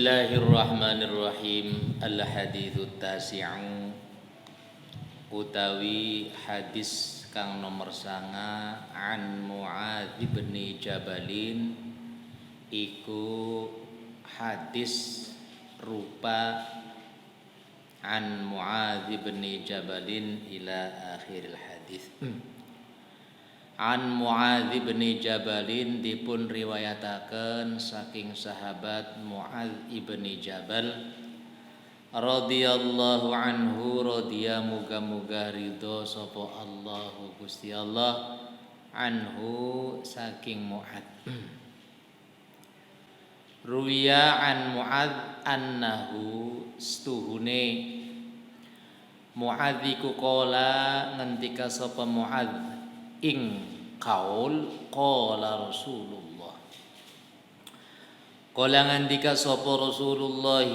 Bismillahirrahmanirrahim. Al-haditsu tasi'u utawi hadis kang nomor 9 an Muadz bin Jabalin iku hadis rupa an Muadz bin Jabalin ila akhiril hadis. An Muadz bin Jabalin dipun riwayataken saking sahabat Muadz ibn Jabal radhiyallahu anhu, radhiya muga-muga ridho sapa Allahu Gusti Allah anhu saking Muadz. Ruwiya an Muadz annahu stuhune Muadz iku qala ngendika sapa Muadz ing qaul qala Rasulullah. Qala ngandika sapa Rasulullah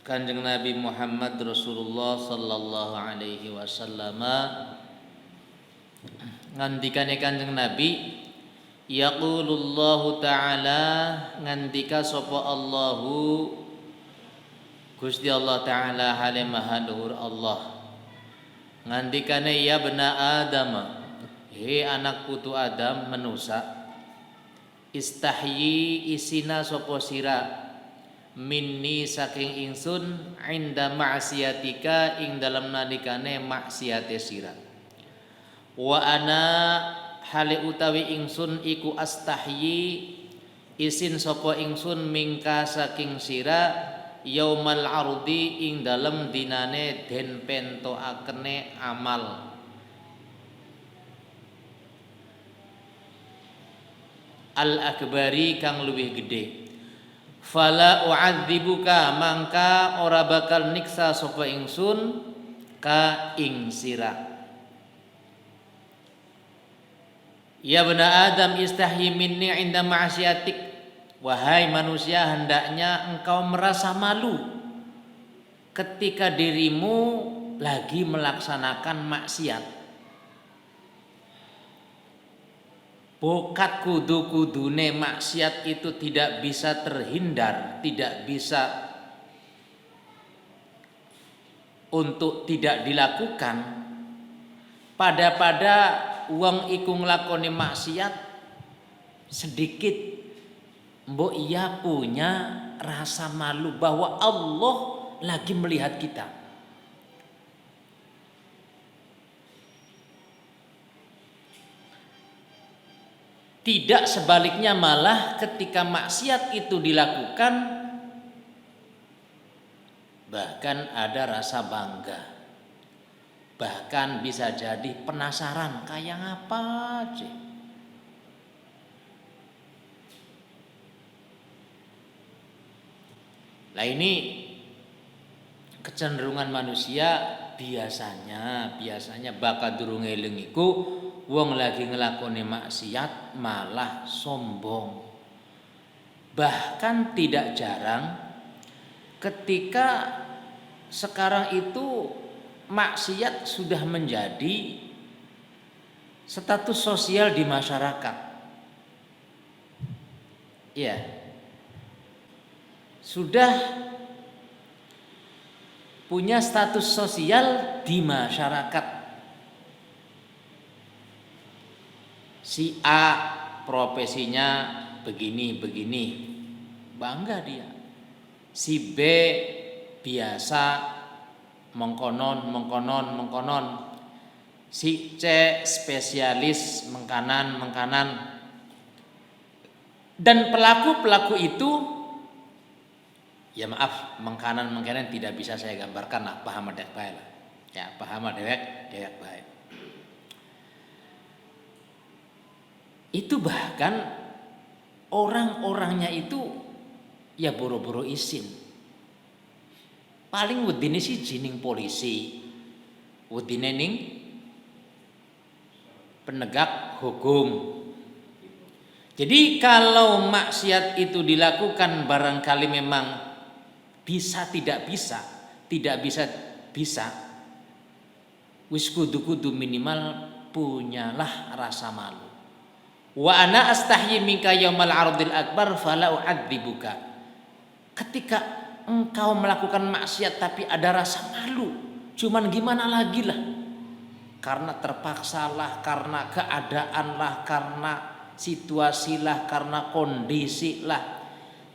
Kanjeng Nabi Muhammad Rasulullah sallallahu alaihi wasallam ngandikane Kanjeng Nabi yaqulullahu ta'ala ngandika sapa Allahu Gusti Allah taala hale maha luhur Allah ngandikane ya bena Adam, he anak putu Adam manusa, istahyi isina sapa sira minni saking ingsun inda ma'siyatika ing dalam nalikane maksiate sira. Wa ana hale utawi ingsun iku astahyi isin sapa ingsun mingka saking sira yaumal ardi ing dalam dinane den pentoakene amal. Al-akbari kang luwih gede. Fala u'adzibuka mangka ora bakal niksa sapa ingsun ka ing sira. Ya bena Adam istahyi minni inda ma'siyatik. Wahai manusia, hendaknya engkau merasa malu ketika dirimu lagi melaksanakan maksiat. Bokat kudu-kudune maksiat itu tidak bisa terhindar, tidak bisa untuk tidak dilakukan. Pada wong iku nglakoni maksiat sedikit mbok ia punya rasa malu bahwa Allah lagi melihat kita. Tidak sebaliknya, malah ketika maksiat itu dilakukan bahkan ada rasa bangga. Bahkan bisa jadi penasaran kayak apa aja. Nah ini kecenderungan manusia biasanya bakal durung eling iku wong lagi ngelakoni maksiat malah sombong. Bahkan tidak jarang ketika sekarang itu maksiat sudah menjadi status sosial di masyarakat. Ya. Sudah punya status sosial di masyarakat. Si A profesinya begini, bangga dia. Si B biasa mengkonon. Si C spesialis mengkanan. Dan pelaku itu, ya maaf, mengkanan tidak bisa saya gambarkan lah, paham dewek bae lah. Ya, paham dewek bae. Itu bahkan orang-orangnya itu ya boro-boro isin. Paling wedine siji ning polisi, wedine ning penegak hukum. Jadi kalau maksiat itu dilakukan barangkali memang tidak bisa, wis kudu minimal punyalah rasa malu. Wa ana astahyi minka yaumal ardil akbar fala u'adzibuka. Ketika engkau melakukan maksiat tapi ada rasa malu, cuman gimana lagi lah, karena terpaksa lah, karena keadaan lah, karena situasi lah, karena kondisi lah.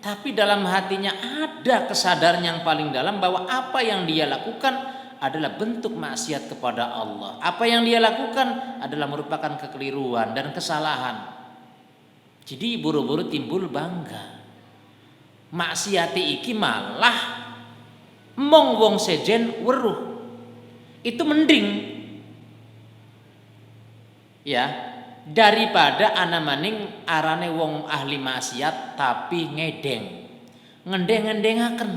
Tapi dalam hatinya ada kesadaran yang paling dalam bahwa apa yang dia lakukan adalah bentuk maksiat kepada Allah. Apa yang dia lakukan adalah merupakan kekeliruan dan kesalahan. Jadi buru-buru timbul bangga. Maksiati iki malah mong wong sejen weruh. Itu mending ya daripada ana maning arane wong ahli maksiat tapi ngendeng-ngendengaken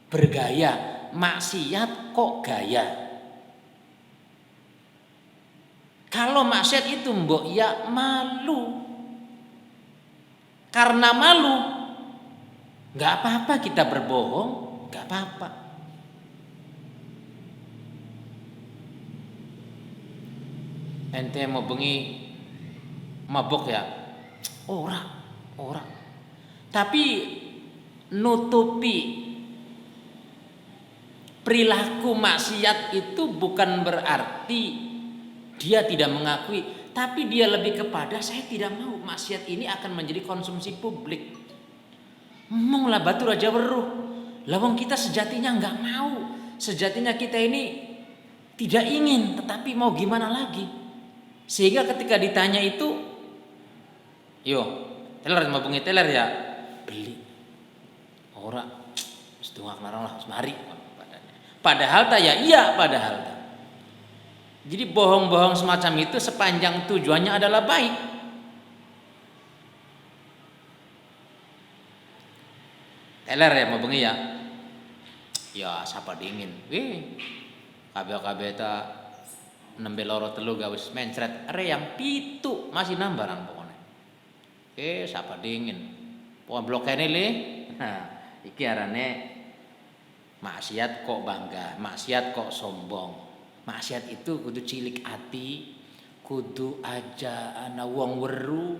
bergaya maksiat kok gaya. Kalau maksiat itu mbok ya malu, karena malu nggak apa-apa kita berbohong, nggak apa-apa. Ente mau bengi mabok ya, ora. Tapi nutupi perilaku maksiat itu bukan berarti dia tidak mengakui, tapi dia lebih kepada saya tidak mau maksiat ini akan menjadi konsumsi publik. Ngomong lah batu raja weruh. Lawang kita sejatinya nggak mau, sejatinya kita ini tidak ingin, tetapi mau gimana lagi? Sehingga ketika ditanya itu, yo, teler mau bungi teler ya, beli. Ora, setengah larang lah, semari. Padahal tak ya, iya padahal tak. Jadi bohong-bohong semacam itu sepanjang tujuannya adalah baik. Teler ya mau bengi ya. Ya siapa dingin. Kabeh-kabeh ta nembe loro telu gawis mencret are yang pitu masih nambarang pokoknya. Siapa dingin. Pokoknya blok kene le. Nah, iki arane maksiat kok bangga, maksiat kok sombong. Maksiat itu kudu cilik ati, kudu aja ana wong weru.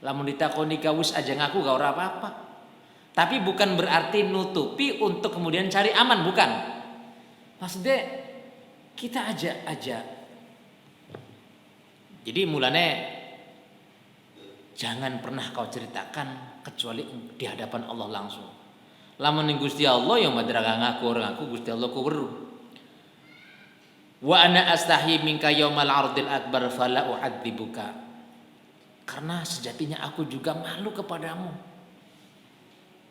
Lamun ditakoni gawis aja ngaku gak ora apa-apa. Tapi bukan berarti nutupi untuk kemudian cari aman, bukan. Maksudnya kita aja. Jadi mulane jangan pernah kau ceritakan kecuali di hadapan Allah langsung. Lamun ning Gusti Allah yang madraga ngaku Gusti Allah ku weruh. Wa ana astahi minka yaumal ardil akbar fala u'adzibuka. Karena sejatinya aku juga malu kepadamu.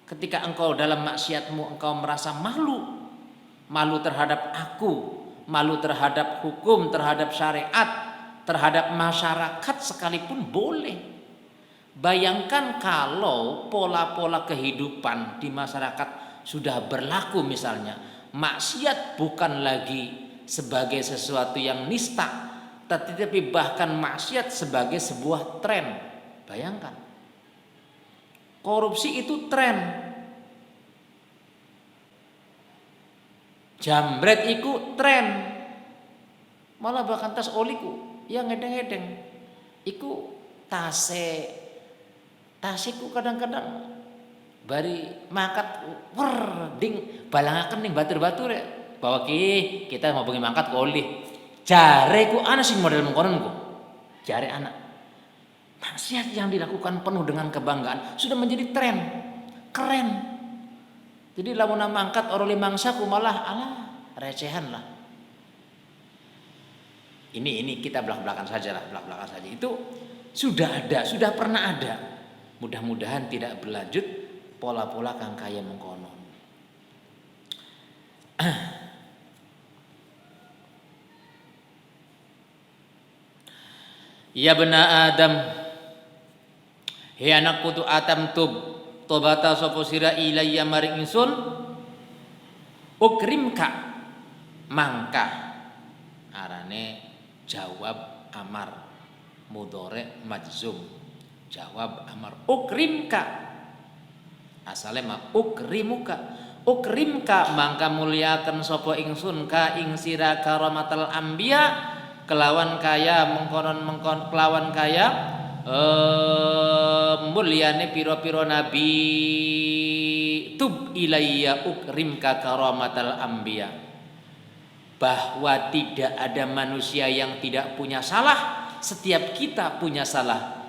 Ketika engkau dalam maksiatmu engkau merasa malu terhadap aku, malu terhadap hukum, terhadap syariat, terhadap masyarakat sekalipun boleh. Bayangkan kalau pola-pola kehidupan di masyarakat sudah berlaku, misalnya maksiat bukan lagi sebagai sesuatu yang nista, tetapi bahkan maksiat sebagai sebuah tren. Bayangkan, korupsi itu tren, jambret itu tren, malah bahkan tas oliku yang ngedeng-ngedeng iku tasiku kadang-kadang bari mangkat ding balangaken ning batur-batur ya. Bahwa kita mau bengi mangkat ke oli. Jareku ana sing model mengkonon ku. Jare anak. Maksiat yang dilakukan penuh dengan kebanggaan sudah menjadi tren. Keren. Jadi lamun mangkat oroli mangsaku malah recehan lah. Ini kita belak-belakan saja lah, belak-belakan saja. Itu sudah ada, sudah pernah ada. Mudah-mudahan tidak berlanjut pola-pola kang kaya mengkonon. Ya bena Adam, he anak putu Adam tobata sapa sira ilayya maring ingsun ukrimka mangka arane jawab amar mudhore majzum, jawab amar ukrimka asale ma ukrimka mangka mulyaken sapa ingsun ka ing sira karamatal anbiya kelawan kaya mengkonon kelawan kaya mulyane pira-pira nabi tub ilayya ukrimka karamatal anbiya, bahwa tidak ada manusia yang tidak punya salah, setiap kita punya salah.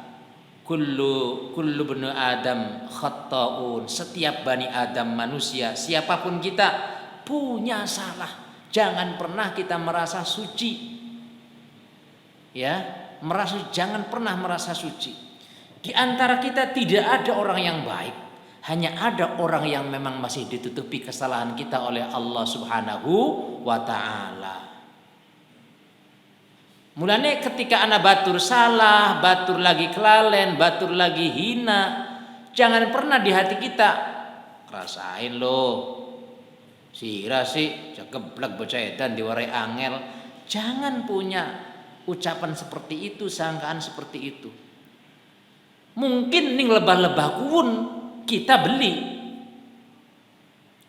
Kullu bani Adam khata'un, setiap bani Adam manusia, siapapun kita punya salah. Jangan pernah kita merasa suci. Ya, jangan pernah merasa suci. Di antara kita tidak ada orang yang baik, hanya ada orang yang memang masih ditutupi kesalahan kita oleh Allah Subhanahu wa taala. Mulane ketika ana batur salah, batur lagi kelalen, batur lagi hina, jangan pernah di hati kita rasain loh. Sira sih cekeblek bocah edan diwarai angel. Jangan punya ucapan seperti itu, sangkaan seperti itu. Mungkin ning lebah-lebah kuun kita beli.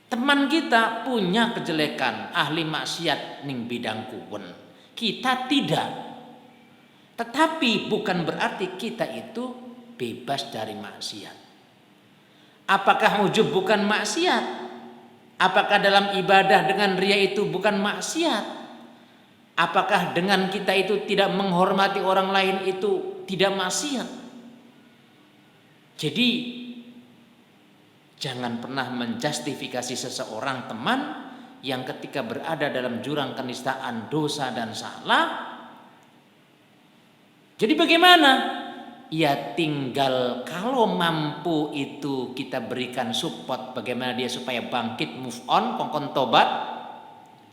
Teman kita punya kejelekan, ahli maksiat ning bidang kuun. Kita tidak. Tetapi bukan berarti kita itu bebas dari maksiat. Apakah ujub bukan maksiat? Apakah dalam ibadah dengan riya itu bukan maksiat? Apakah dengan kita itu tidak menghormati orang lain itu tidak maksiat? Jadi jangan pernah menjustifikasi seseorang teman yang ketika berada dalam jurang kenistaan, dosa dan salah. Jadi bagaimana? Ya tinggal kalau mampu itu kita berikan support bagaimana dia supaya bangkit, move on, kongkon tobat,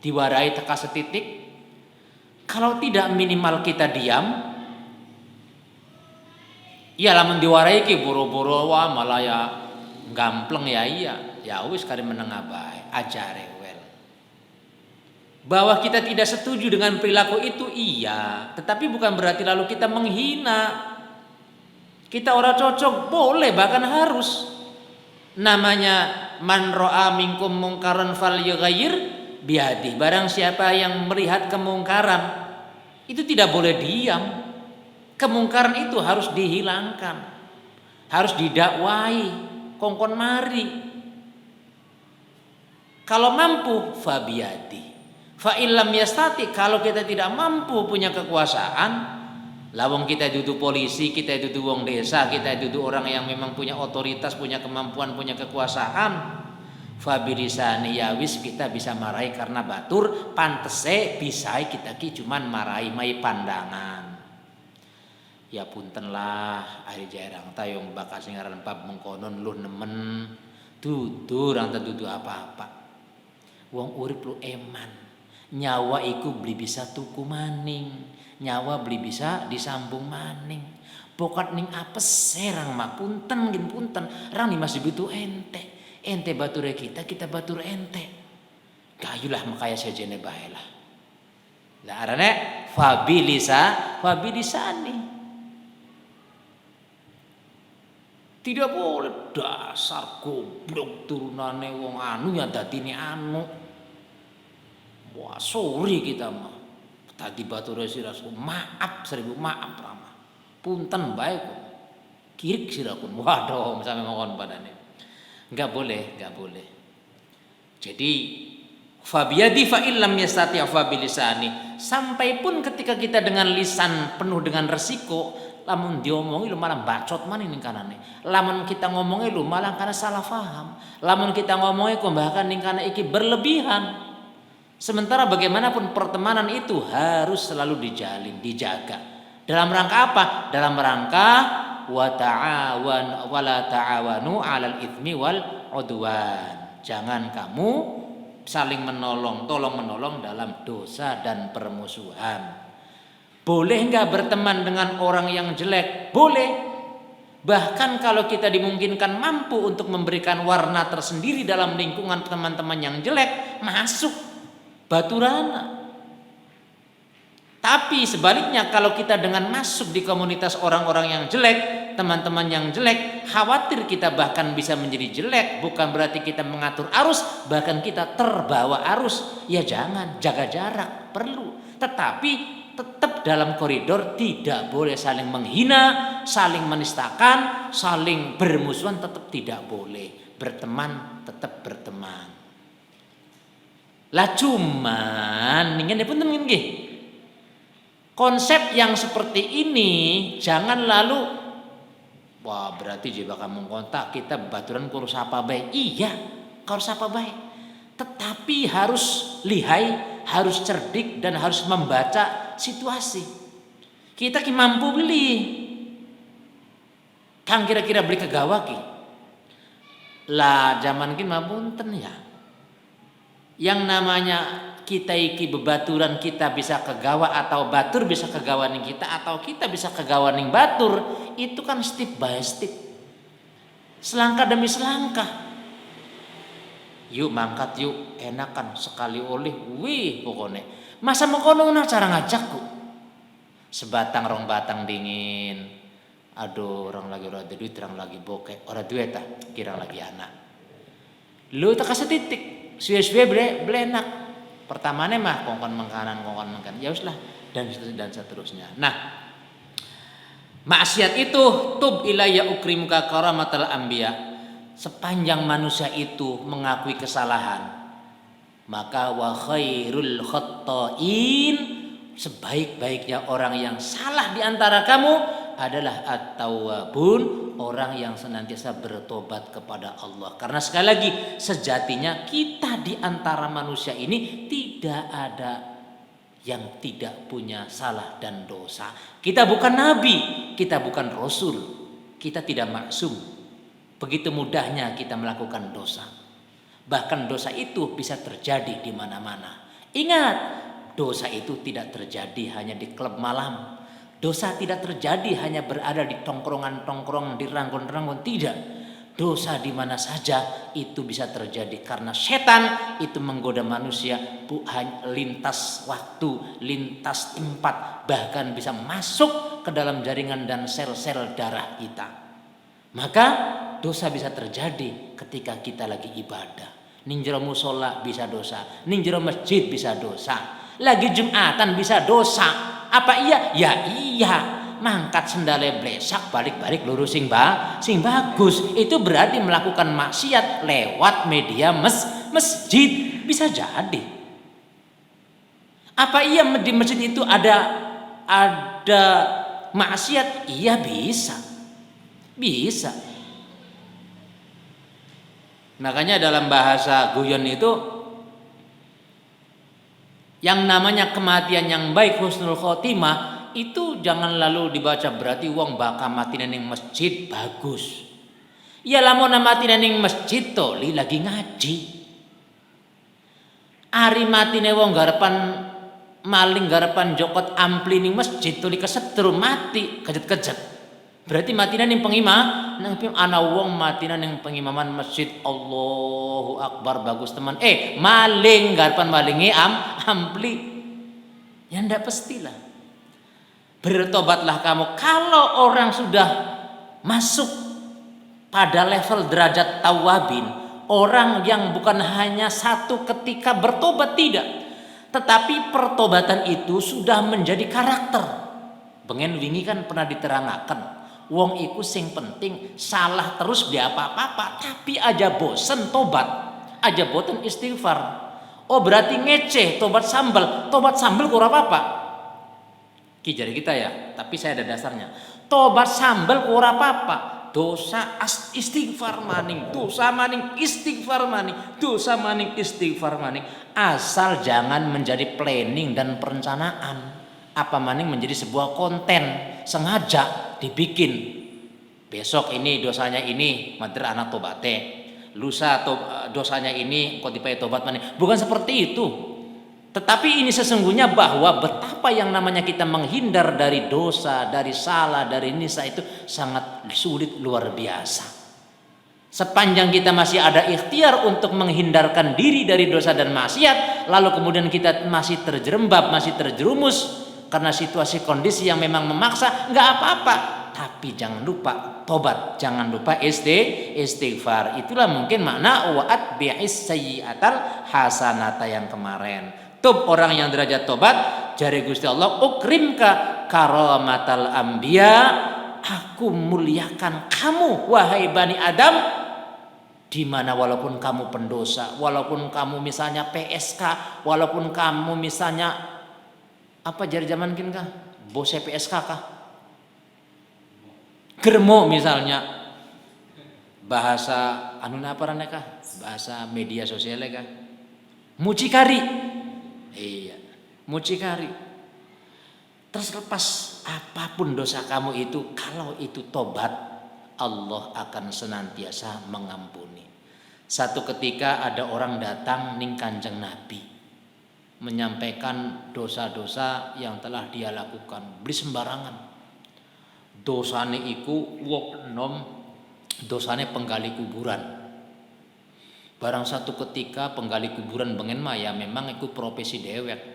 diwarai teka setitik. Kalau tidak minimal kita diam. Ya lamun diwarai ki boro-boro wah malah ya gampleng ya iya. Ya wis kari menengah bae, ajare wel. Bahwa kita tidak setuju dengan perilaku itu iya, tetapi bukan berarti lalu kita menghina. Kita orang cocok boleh bahkan harus. Namanya man ra'a minkum mungkaran falyughayyir biadi. Barang siapa yang melihat kemungkaran itu tidak boleh diam. Kemungkaran itu harus dihilangkan. Harus didakwai, kongkon mari. Kalau mampu fabiadi. Fa illam yastati, kalau kita tidak mampu punya kekuasaan, lawang kita duduk polisi, kita duduk wong desa, kita duduk orang yang memang punya otoritas, punya kemampuan, punya kekuasaan, fabilisani ya wis kita bisa marahi karena batur, pantese bisa kita ki cuman marahi mai pandangan. Ya punten lah, ari jarang tayong bakas ngaran bab mengkonon lu nemen dudu orang dudu apa-apa. Wong urip lu eman. Nyawa iku beli bisa tuku maning, nyawa beli bisa disambung maning. Pokat ning apes serang mah punten gin punten, rang ni masih butuh ente bature kita batur ente. Kayulah makaya sejene bae lah. Lah arane fabilisani. Tidak boleh dasar goblok turunane wong anu ya dadine anu. Wah sorry kita mah. Tadi bature siraku maaf 1000 maaf Rama. Punten bae kok. Kirik sirakun. Waduh sampe mongkon padane. Enggak boleh. Jadi fabiyadi fa illam yastati fa bilisani. Sampai pun ketika kita dengan lisan penuh dengan resiko, lamun diomongi lu malah bacot man ning kanane. Lamun kita ngomongi lu malah karena salah paham. Lamun kita ngomongi kok bahkan ning kana iki berlebihan. Sementara bagaimanapun pertemanan itu harus selalu dijalin, dijaga. Dalam rangka apa? Dalam rangka wala ta'awanu 'alal itsmi wal 'udwan. Jangan kamu saling tolong menolong dalam dosa dan permusuhan. Boleh enggak berteman dengan orang yang jelek? Boleh. Bahkan kalau kita dimungkinkan mampu untuk memberikan warna tersendiri dalam lingkungan teman-teman yang jelek, masuk baturana. Tapi sebaliknya kalau kita dengan masuk di komunitas orang-orang yang jelek, teman-teman yang jelek, khawatir kita bahkan bisa menjadi jelek. Bukan berarti kita mengatur arus, bahkan kita terbawa arus. Ya jangan, jaga jarak, perlu. Tetapi tetap dalam koridor, tidak boleh saling menghina, saling menistakan, saling bermusuhan, tetap tidak boleh. berteman tetap berteman. Lah cuman ningen pun temen nggih. Konsep yang seperti ini jangan lalu wah berarti jika kamu kontak kita baturan kurus apa baik. Iya, kurus apa baik. Tetapi harus lihai, harus cerdik dan harus membaca situasi. Kita ki mampu beli. Kang kira-kira beli kegawaki. Lah zaman ki mapunten ya. Yang namanya kita iki bebaturan kita bisa kegawa atau batur bisa kegawaning kita atau kita bisa kegawaning batur itu kan step by step. Selangkah demi selangkah. Yuk mangkat yuk enakan sekali oleh wih pokoknya. Masa mau kono cara ngajakku. Sebatang rong batang dingin. Aduh orang lagi ora duit orang lagi bokeh ora duit kira lagi anak. Lu tak kasih titik. Suwe-suwe blenak. Pertamanya mah kongkon mengkanan. Ya uslah dan seterusnya. Nah, maksiat itu tub ilayya ukrimuka karamatal anbiya. Sepanjang manusia itu mengakui kesalahan, maka wa khairul khatta'in, sebaik-baiknya orang yang salah di antara kamu adalah at-tawwabun, orang yang senantiasa bertobat kepada Allah. Karena sekali lagi sejatinya kita di antara manusia ini tidak ada yang tidak punya salah dan dosa. Kita bukan nabi, kita bukan rasul, kita tidak maksum. Begitu mudahnya kita melakukan dosa. Bahkan dosa itu bisa terjadi di mana-mana. Ingat, dosa itu tidak terjadi hanya di klub malam. Dosa tidak terjadi hanya berada di tongkrongan-tongkrongan, di ranggon-ranggon. Tidak. Dosa di mana saja itu bisa terjadi karena setan itu menggoda manusia lintas waktu, lintas tempat, bahkan bisa masuk ke dalam jaringan dan sel-sel darah kita. Maka dosa bisa terjadi ketika kita lagi ibadah. Ning jero musala bisa dosa, ning jero masjid bisa dosa. Lagi Jumatan bisa dosa. Apa iya? Ya iya. Mangkat sendale blesak balik-balik lurus sing bagus. Itu berarti melakukan maksiat lewat media masjid. Bisa jadi. Apa iya di masjid itu ada maksiat? Iya bisa. Bisa. Makanya dalam bahasa guyon itu yang namanya kematian yang baik husnul khotimah itu jangan lalu dibaca berarti wong bakal mati ning masjid bagus. Ya lamun mati ning masjid to lagi ngaji. Ari matine wong garepan maling garepan jokot ampli ning masjid to kesetrum mati kejet-kejet. Berarti matinan yang pengimam, ana wong matinan yang pengimaman masjid Allahu Akbar bagus teman. Maling garpan malingi ampli. Ya ndak pastilah. Bertobatlah kamu. Kalau orang sudah masuk pada level derajat tawabin, orang yang bukan hanya satu ketika bertobat tidak, tetapi pertobatan itu sudah menjadi karakter. Bengen wingi kan pernah diterangkan. Wong iku sing penting salah terus dia apa-apa tapi aja bosen tobat, aja boten istighfar. Oh berarti ngeceh tobat sambal kurang apa-apa. Ki jari kita ya, tapi saya ada dasarnya. Tobat sambal kurang apa-apa. Dosa istighfar maning, dosa maning istighfar maning, dosa maning istighfar maning. Asal jangan menjadi planning dan perencanaan. Apa maning menjadi sebuah konten sengaja dibikin. Besok ini dosanya ini mater anak tobate. Lusa dosanya ini kok dipakai tobat maning. Bukan seperti itu. Tetapi ini sesungguhnya bahwa betapa yang namanya kita menghindar dari dosa, dari salah, dari nisa itu sangat sulit luar biasa. Sepanjang kita masih ada ikhtiar untuk menghindarkan diri dari dosa dan maksiat, lalu kemudian kita masih terjerembab, masih terjerumus karena situasi kondisi yang memang memaksa, nggak apa-apa. Tapi jangan lupa tobat, jangan lupa istighfar. Itulah mungkin makna wa'at bi'is sayyi'atal hasanata yang kemarin. Tub orang yang derajat tobat, jari Gusti Allah ukrimka karamatal anbiya, aku muliakan kamu wahai Bani Adam Di mana walaupun kamu pendosa, walaupun kamu misalnya PSK, walaupun kamu misalnya apa jari zaman kini kah? Bose PSK kah? Germo misalnya. Bahasa anu apa rane kah? Bahasa media sosial kah? Mucikari. Iya, mucikari. Terus lepas apapun dosa kamu itu, kalau itu tobat, Allah akan senantiasa mengampuni. Satu ketika ada orang datang ning Kanjeng Nabi menyampaikan dosa-dosa yang telah dia lakukan, beli sembarangan. Dosane iku wong enom, dosane penggali kuburan. Barang satu ketika penggali kuburan bengen mah ya memang iku profesi dewek.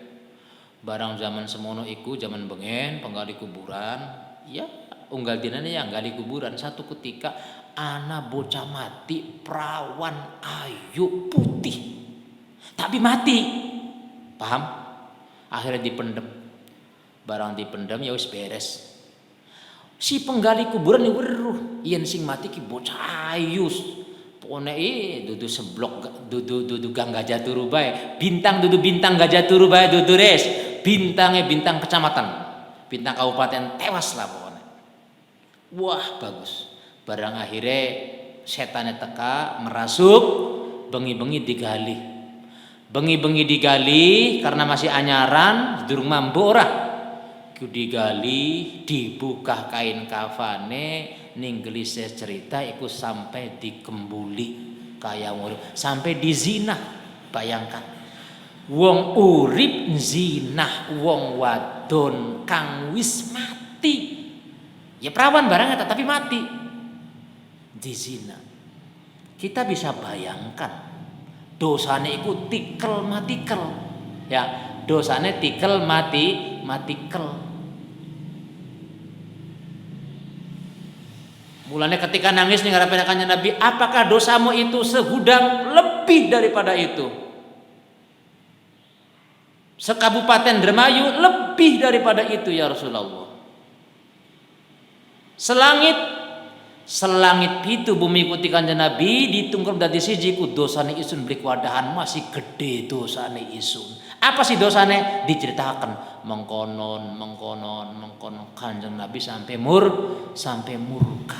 Barang zaman semono iku zaman bengen penggali kuburan, ya unggal dinane yang gali kuburan. Satu ketika ana bocah mati, perawan ayu putih, tapi mati, paham? Akhirnya dipendem. Barang dipendem ya wis beres. Si penggali kuburan ini weruh, yen sing mati ki bocah ayu. Pokoknya dudu seblok, dudu gang Gajah Turu bae. Bintang dudu bintang Gajah Turu bae dudu res. Bintangnya bintang kecamatan, bintang kabupaten, tewas lah pokoknya. Wah bagus. Barang akhirnya setannya teka merasuk, bengi-bengi digali. Bengi-bengi digali karena masih anyaran, durung mampu ora. Digali, dibuka kain kafane, ning gelisah cerita iku sampai dikembuli kaya ngono, sampai dizina. Bayangkan. Wong urip zinah wong wadon kang wis mati. Ya perawan barang eta tapi mati. Dizina. Kita bisa bayangkan dosane iku tikel matikel. Ya, dosane tikel matikel. Mulanya ketika nangis ning ngarepe kanjeng Nabi, apakah dosamu itu segudang lebih daripada itu? Sekabupaten Dermayu lebih daripada itu ya Rasulullah. Selangit pitu bumi ikuti kanjeng Nabi ditungkep dadi siji ku dosane isun blik wadahan masih gede dosane isun. Apa sih dosane? Diceritakan mengkonon kanjeng Nabi sampai murka.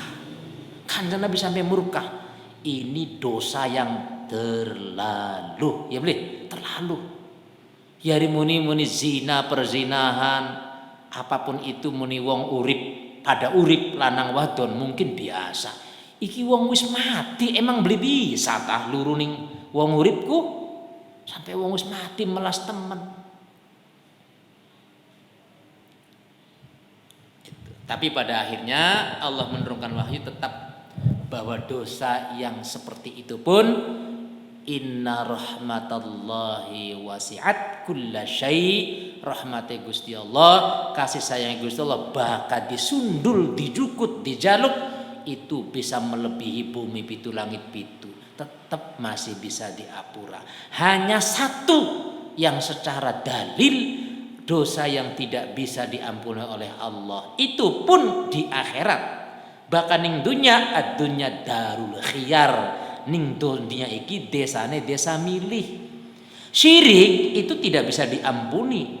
Kanjeng Nabi sampai murka. Ini dosa yang terlalu. Ya boleh, terlalu. Yari muni zina, perzinahan, apapun itu muni wong urip, pada urip lanang wadon mungkin biasa. Iki wong wis mati emang beli bisa tah luruning wong uripku sampai wong wis mati melas temen. Tapi pada akhirnya Allah menurunkan wahyu tetap bahwa dosa yang seperti itu pun inna rahmatallahi wasi'at kulla syai'. Rahmati Gusti Allah, kasih sayang Gusti Allah bakal disundul, dijukut, dijaluk itu bisa melebihi bumi pitu langit pitu. Tetap masih bisa diapura. Hanya satu yang secara dalil dosa yang tidak bisa diampuni oleh Allah itu pun di akhirat. Bahkan ning dunya ad-dunya darul khiyar. Ning dunia iki desane desa milih. Syirik itu tidak bisa diampuni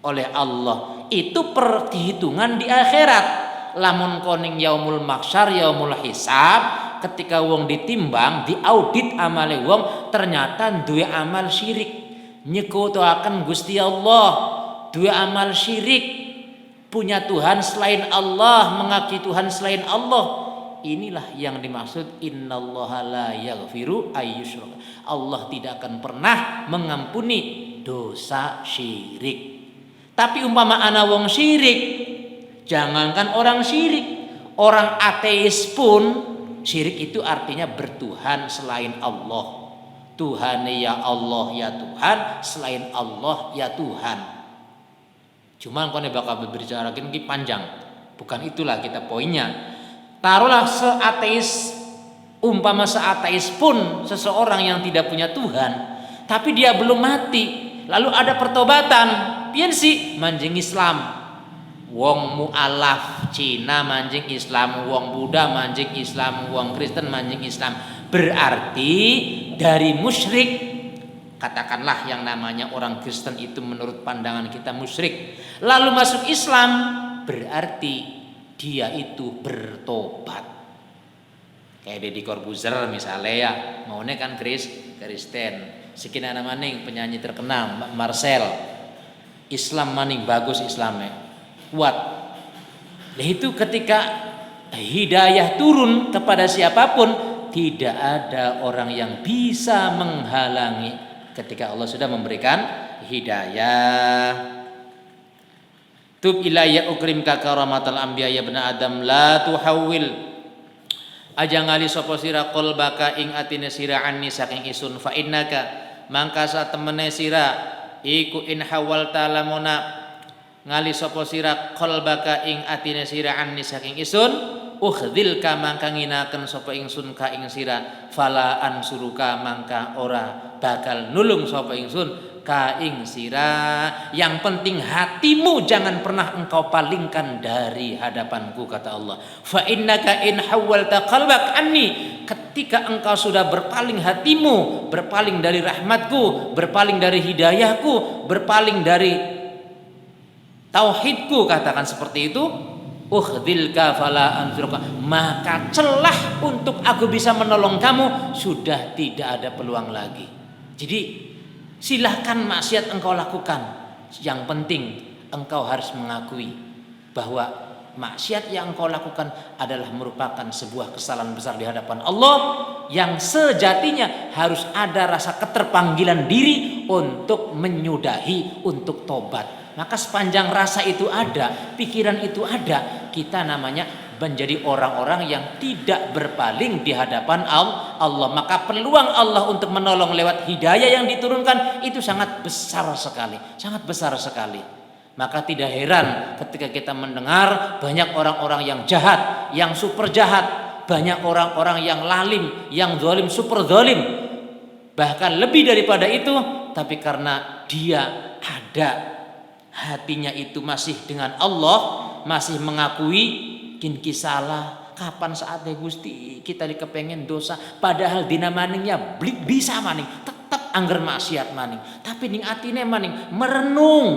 oleh Allah. Itu perhitungan di akhirat. Lamun koning yaumul mahsyar, yaumul hisab, ketika wong ditimbang, diaudit amale wong, ternyata duwe amal syirik. Nyekutuaken Gusti Allah, duwe amal syirik. Punya Tuhan selain Allah, mengakui Tuhan selain Allah. Inilah yang dimaksud innallaha la yaghfiru ayyusyraka. Allah tidak akan pernah mengampuni dosa syirik. Tapi umpama ana wong syirik, jangankan orang syirik, orang ateis pun syirik itu artinya bertuhan selain Allah. Tuhan ya Allah ya Tuhan, selain Allah ya Tuhan. Cuman kone bakal berbicara gini panjang. Bukan itulah kita poinnya. Taruhlah umpama seateis pun seseorang yang tidak punya Tuhan, tapi dia belum mati, lalu ada pertobatan, pian sih manjing Islam, wong mu'alaf Cina manjing Islam, wong Buddha manjing Islam, wong Kristen manjing Islam, Berarti dari musyrik, katakanlah yang namanya orang Kristen itu menurut pandangan kita musyrik, lalu masuk Islam, berarti dia itu bertobat. Kayak Deddy Corbuzier misalnya ya, maunya kan Kristen. Sekina maning penyanyi terkenal Marcel. Islam maning bagus Islamnya. Kuat. Nah itu ketika hidayah turun kepada siapapun, tidak ada orang yang bisa menghalangi ketika Allah sudah memberikan hidayah. Tub ilayya ukrimka karamatal anbiya ya ibn Adam la tuhawil. Aja ngali sapa sira qalbaka ing atine sira anni saking isun fa innaka mangka satemene sira iku in hawalta lamuna ngali sapa sira qalbaka ing atine sira anni saking isun ukhdilka mangka nginaken sapa ingsun ka ing sira fala ansuruka mangka ora bakal nulung sapa ingsun ka ing sira. Yang penting hatimu jangan pernah engkau palingkan dari hadapanku, kata Allah. Fa innaka in hawalta qalbak anni, ketika engkau sudah berpaling hatimu, berpaling dari rahmatku, berpaling dari hidayahku, berpaling dari tauhidku, katakan seperti itu, ukhdilka fala ansuruka, maka celah untuk aku bisa menolong kamu sudah tidak ada peluang lagi. Jadi silahkan maksiat engkau lakukan, yang penting engkau harus mengakui bahwa maksiat yang engkau lakukan adalah merupakan sebuah kesalahan besar di hadapan Allah yang sejatinya harus ada rasa keterpanggilan diri untuk menyudahi, untuk tobat. Maka sepanjang rasa itu ada, pikiran itu ada, kita namanya menjadi orang-orang yang tidak berpaling di hadapan Allah. Maka peluang Allah untuk menolong lewat hidayah yang diturunkan itu sangat besar sekali, sangat besar sekali. Maka tidak heran ketika kita mendengar banyak orang-orang yang jahat, yang super jahat, banyak orang-orang yang lalim, yang zalim, super zalim, bahkan lebih daripada itu, tapi karena dia ada hatinya itu masih dengan Allah, masih mengakui kinki salah, kapan saatnya Gusti kita dikepengen dosa, padahal dina maningnya bisa maning tetap angger maksiat maning, tapi ning atine maning merenung,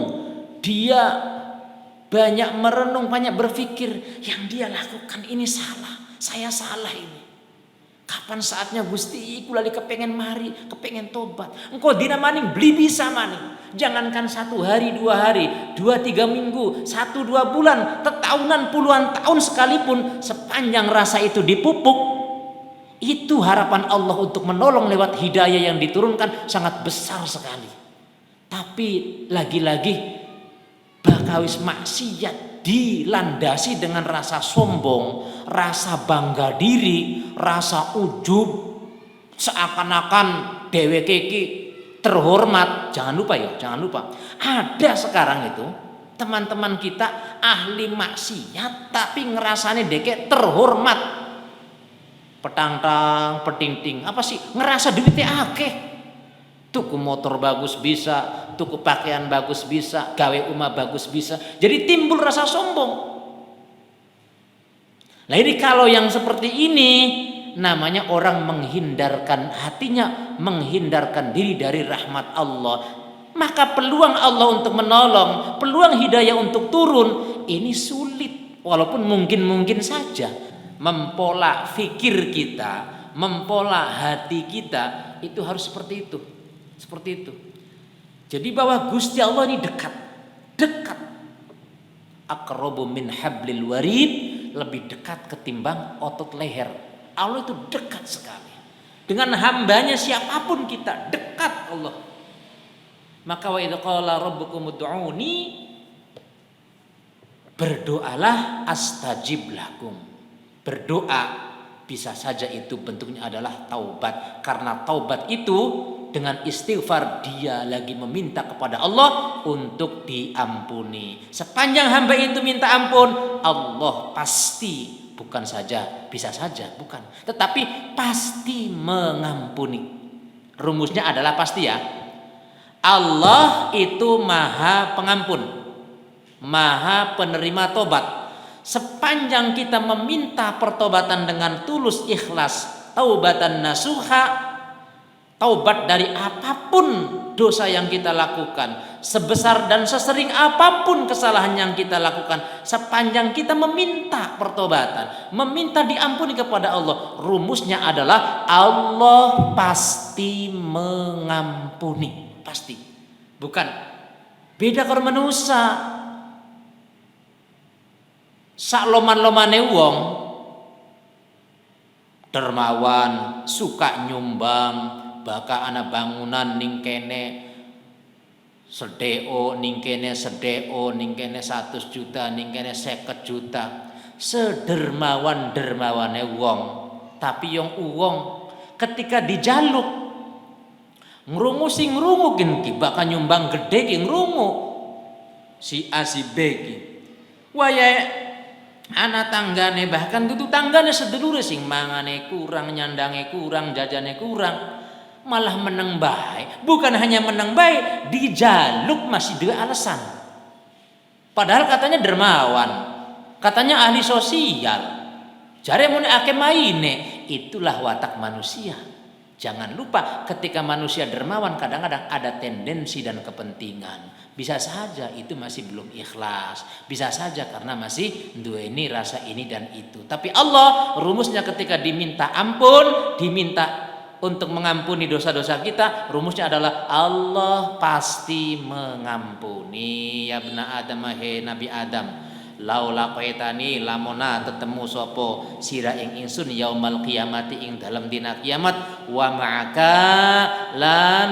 dia banyak merenung, banyak berpikir yang dia lakukan ini salah, saya salah ini. Kapan saatnya Gusti kula kepengen mari, kepengen tobat. Engkau dina maning bisa maning. Jangankan 1 hari, 2 hari, 2-3 minggu, 1-2 bulan, tetahunan, puluhan tahun sekalipun, sepanjang rasa itu dipupuk, itu harapan Allah untuk menolong lewat hidayah yang diturunkan sangat besar sekali. Tapi lagi-lagi bakawis maksiat dilandasi dengan rasa sombong, rasa bangga diri, rasa ujub, seakan-akan dheweke iki terhormat. Jangan lupa ada sekarang itu teman-teman kita ahli maksiat tapi ngerasane deke terhormat, petantang petinting, apa sih, ngerasa duitnya akeh, tuku motor bagus bisa, tuku pakaian bagus bisa, gawe umah bagus bisa, jadi timbul rasa sombong. Nah ini kalau yang seperti ini namanya orang menghindarkan hatinya, menghindarkan diri dari rahmat Allah. Maka peluang Allah untuk menolong, peluang hidayah untuk turun ini sulit. Walaupun mungkin saja mempola fikir kita, mempola hati kita itu harus seperti itu. Seperti itu. Jadi bahwa Gusti Allah ini dekat. Aqrabu min hablil warid, lebih dekat ketimbang otot leher. Allah itu dekat sekali. Dengan hambanya siapapun kita dekat Allah. Maka wa idza qala rabbukum ud'uni, berdoalah astajib lakum. Berdoa bisa saja itu bentuknya adalah taubat, karena taubat itu dengan istighfar dia lagi meminta kepada Allah untuk diampuni. Sepanjang hamba itu minta ampun, Allah pasti, bukan saja bisa saja, bukan, tetapi pasti mengampuni. Rumusnya adalah pasti ya. Allah itu maha pengampun, maha penerima tobat. Sepanjang kita meminta pertobatan dengan tulus, ikhlas, taubatan nasuha, taubat dari apapun dosa yang kita lakukan, sebesar dan sesering apapun kesalahan yang kita lakukan, sepanjang kita meminta pertobatan, meminta diampuni kepada Allah, rumusnya adalah Allah pasti mengampuni, pasti. Bukan beda kalau manusia sak loman-lomane wong dermawan, suka nyumbang, baka ana bangunan ning kene sedeo, ning kene sedeo, ning kene 100 juta, ning kene 50 juta. Sedermawan-dermawane wong, tapi yang wong ketika dijaluk ngrungu sing ngrungu ki bakal nyumbang gede ki ngrungu si A si B ki. Wayahe anak tanggane, bahkan tutu tanggane sedulure sing mangane kurang, nyandange kurang, jajane kurang, malah meneng bae. Bukan hanya meneng bae, dijaluk masih dua alasan. Padahal katanya dermawan, katanya ahli sosial. Jare muni ake maine, itulah watak manusia. Jangan lupa ketika manusia dermawan kadang-kadang ada tendensi dan kepentingan. Bisa saja itu masih belum ikhlas, bisa saja karena masih duweni rasa ini dan itu. Tapi Allah rumusnya ketika diminta ampun, diminta untuk mengampuni dosa-dosa kita, rumusnya adalah Allah pasti mengampuni. Ya bna Adam, he Nabi Adam, laula qaitani lamona tetemu sopo sira ing ingsun yaumal qiyamati ing dalam dina kiamat, wa ma'aka lan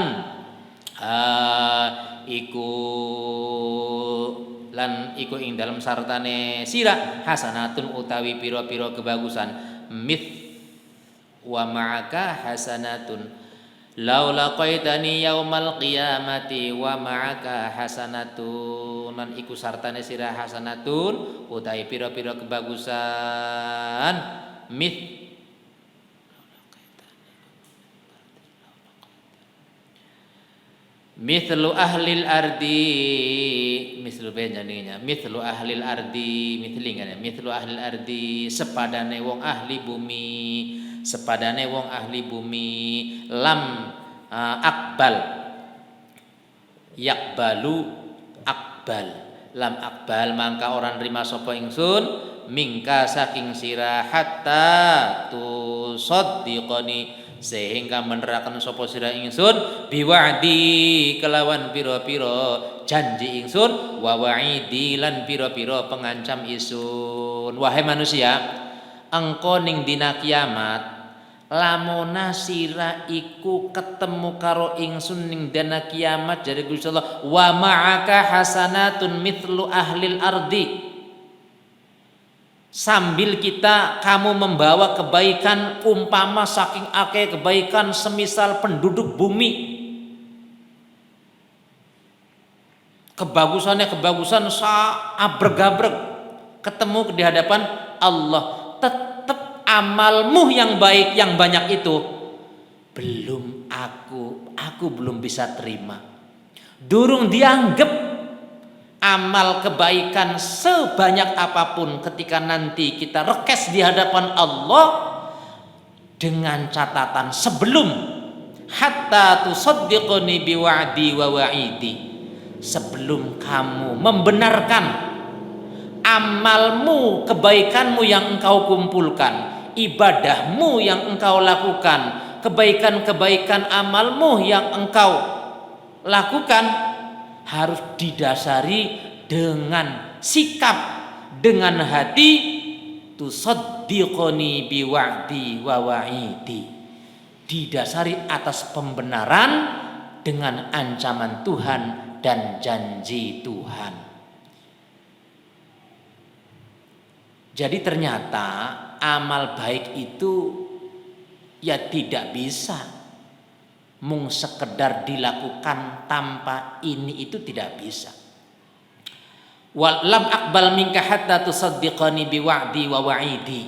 iku ing dalam sartane sira hasanatun utawi piro-piro kebagusan, mith wa ma'aka hasanatun laula qaitani yaumal qiyamati wa ma'aka hasanatun, lan iku sartane sira hasanatun utawi piro-piro kebagusan, mith mithlu ahlil ardi, mithlu benjaninya, mithlu ahlil ardi, mithlingan ya, mithlu ahlil ardi, sepadane wong ahli bumi, sepadane wong ahli bumi, lam akbal, yakbalu akbal, lam akbal mangka orang nerima sapa ingsun, mingka saking sira hatta tusaddiqani, sehingga menerakan sapa sira ingsun biwa'di kelawan pira-pira janji ingsun, wa wa'idi lan pira-pira pengancam ingsun. Wahai manusia, engko ning dina kiamat lamona sira iku ketemu karo ingsun ning dina kiamat, jare Gusti Allah, wa ma'aka hasanatun mithlu ahlil ardi, sambil kamu membawa kebaikan umpama saking akeh kebaikan semisal penduduk bumi, kebagusannya kebagusan abreg-abreg, ketemu di hadapan Allah, tetap amalmu yang baik yang banyak itu belum aku belum bisa terima. Durung dianggap amal kebaikan sebanyak apapun, ketika nanti kita rekes di hadapan Allah dengan catatan sebelum hatta tusaddiquni biwa'di wa wa'idi, sebelum kamu membenarkan amalmu, kebaikanmu yang engkau kumpulkan, ibadahmu yang engkau lakukan, kebaikan-kebaikan amalmu yang engkau lakukan, harus didasari dengan sikap, dengan hati, tusaddiquni biwa'di wa wa'idi, didasari atas pembenaran dengan ancaman Tuhan dan janji Tuhan. Jadi ternyata amal baik itu ya tidak bisa mung sekedar dilakukan tanpa ini, itu tidak bisa. Wal lam aqbal minka hatta tusaddiqani biwa'di wa wa'idi.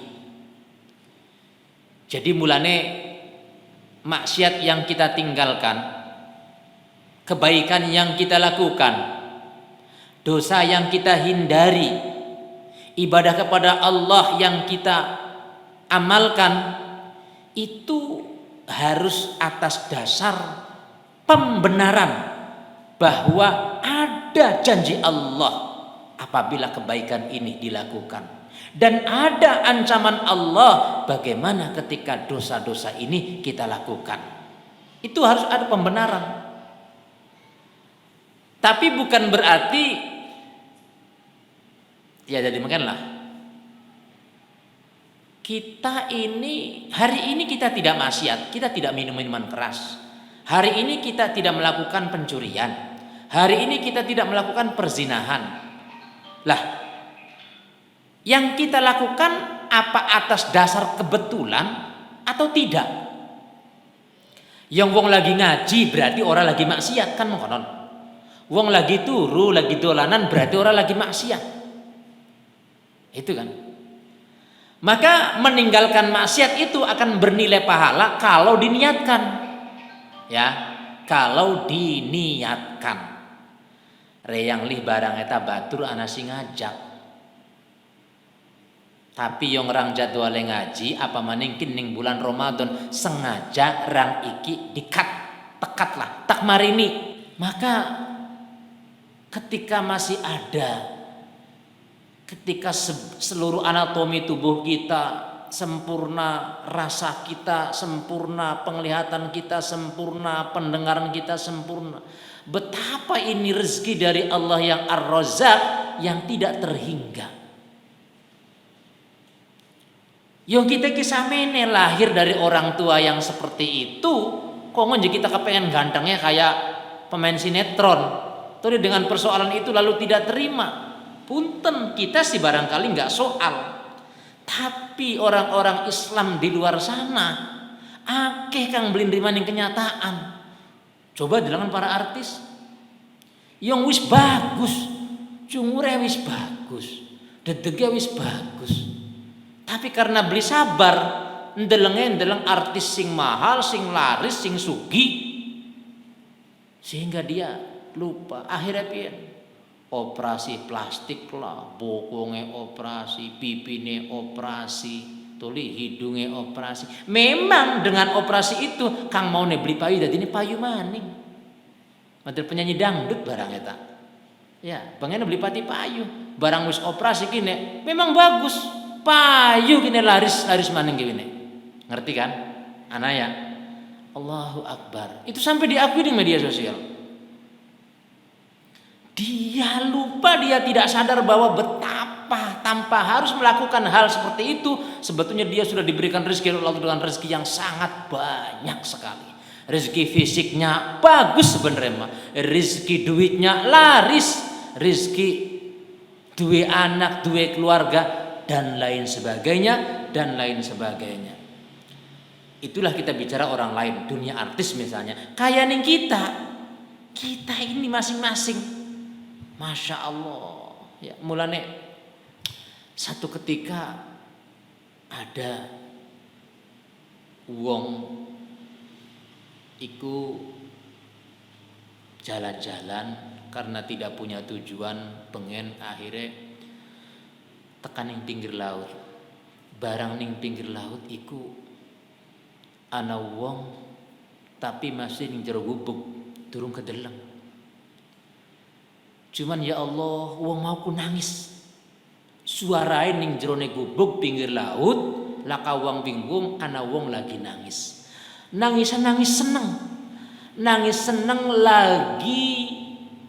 Jadi mulane maksiat yang kita tinggalkan, kebaikan yang kita lakukan, dosa yang kita hindari, ibadah kepada Allah yang kita amalkan, itu harus atas dasar pembenaran bahwa ada janji Allah apabila kebaikan ini dilakukan, dan ada ancaman Allah bagaimana ketika dosa-dosa ini kita lakukan. Itu harus ada pembenaran. Tapi bukan berarti ya jadi makanlah kita ini, hari ini kita tidak maksiat, kita tidak minum minuman keras. Hari ini kita tidak melakukan pencurian. Hari ini kita tidak melakukan perzinahan. Lah, yang kita lakukan apa atas dasar kebetulan atau tidak? Yang wong lagi ngaji berarti orang lagi maksiat kan mengkonon. Wong lagi turu, lagi dolanan berarti orang lagi maksiat. Itu kan. Maka meninggalkan maksiat itu akan bernilai pahala kalau diniatkan. Ya, kalau diniatkan. Reyang lih barang eta batur ana sing ngajak. Tapi yang orang jadwale ngaji apa maningkin ning bulan Ramadan sengaja rang iki dikat tekatlah tak marini. Maka ketika masih ada, ketika seluruh anatomi tubuh kita sempurna, rasa kita sempurna, penglihatan kita sempurna, pendengaran kita sempurna, betapa ini rezeki dari Allah yang Ar-Razzaq yang tidak terhingga. Yang kita kisah mene lahir dari orang tua yang seperti itu, kok ngonje kita kepengen gantengnya kayak pemain sinetron. Tapi dengan persoalan itu lalu tidak terima. Punten, kita sih barangkali nggak soal, tapi orang-orang Islam di luar sana akeh kang belindriman yang kenyataan. Coba dilangan para artis yang wis bagus, cungure wis bagus, dedege wis bagus, tapi karena beli sabar ndeleng artis sing mahal, sing laris, sing sugi, sehingga dia lupa akhirnya pian operasi plastik lah, bokongnya operasi, pipine operasi, tuli hidungnya operasi. Memang dengan operasi itu kang mau beli payu dadi ini payu maning. Mantel penyanyi dangdut barang eta. Ya, pengen beli pati payu, barang wis operasi kini memang bagus. Payu kini laris maning kini. Ngerti kan? Anaya. Allahu Akbar. Itu sampai diakui di media sosial. Dia lupa, dia tidak sadar bahwa betapa tanpa harus melakukan hal seperti itu sebetulnya dia sudah diberikan rezeki oleh Allah dengan rezeki yang sangat banyak sekali. Rezeki fisiknya bagus sebenarnya, rezeki duitnya laris, rezeki duit anak, duit keluarga dan lain sebagainya dan lain sebagainya. Itulah kita bicara orang lain, dunia artis misalnya. Kayak nih kita ini masing-masing. Masya Allah, ya mulane satu ketika ada wong iku jalan-jalan karena tidak punya tujuan, pengen akhirnya tekan ning pinggir laut. Barang ning pinggir laut iku ana wong tapi masih ning jero gubuk, durung kedeleng. Cuman ya Allah, wong mau ku nangis. Suarain ning jerone gubuk pinggir laut, laka wong bingung, ana wong lagi nangis. Nangis seneng. Nangis seneng lagi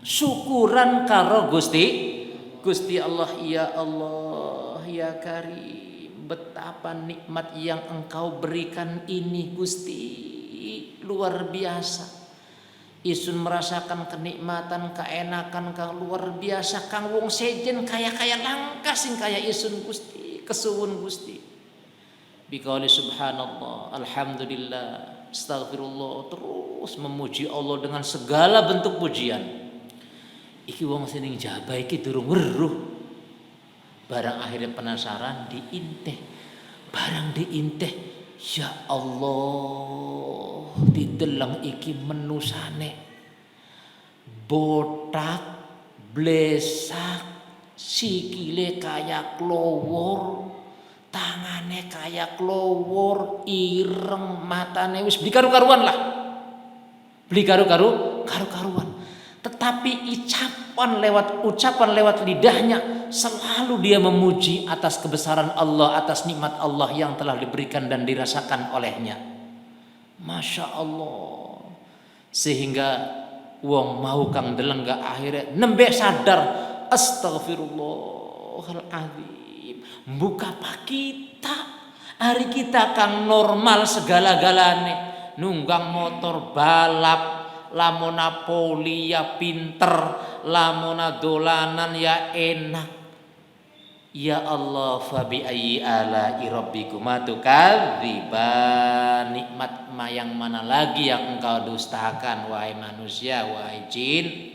syukuran karo Gusti Allah. Ya Allah, ya Karim, betapa nikmat yang Engkau berikan ini Gusti, luar biasa. Isun merasakan kenikmatan, keenakan kang luar biasa, kang wong sejen kaya langka sing kaya isun Gusti, kesuwun Gusti. Biqauli subhanallah, alhamdulillah, astagfirullah, terus memuji Allah dengan segala bentuk pujian. Iki wong sing jaba iki durung weruh. Barang akhirnya penasaran diinteh. Barang diinteh, ya Allah, dideleng iki menusane botak, blesak, sikile kaya klowor, tangane kaya klowor, ireng, matane wis beli karu-karuan lah. Beli karu-karuan. Tetapi ucapan lewat lidahnya selalu dia memuji atas kebesaran Allah, atas nikmat Allah yang telah diberikan dan dirasakan olehnya. Masya Allah. Sehingga wong mau kang deleng gak akhirnya nembe sadar, astagfirullahaladzim, buka pak kita hari kita kang normal segala-galane, nunggang motor balap, lamona poli ya pinter, lamona dolanan ya enak. Ya Allah, fabi ayyi ala rabbikuma tukadziban, nikmat yang mana lagi yang engkau dustakan wahai manusia, wahai jin.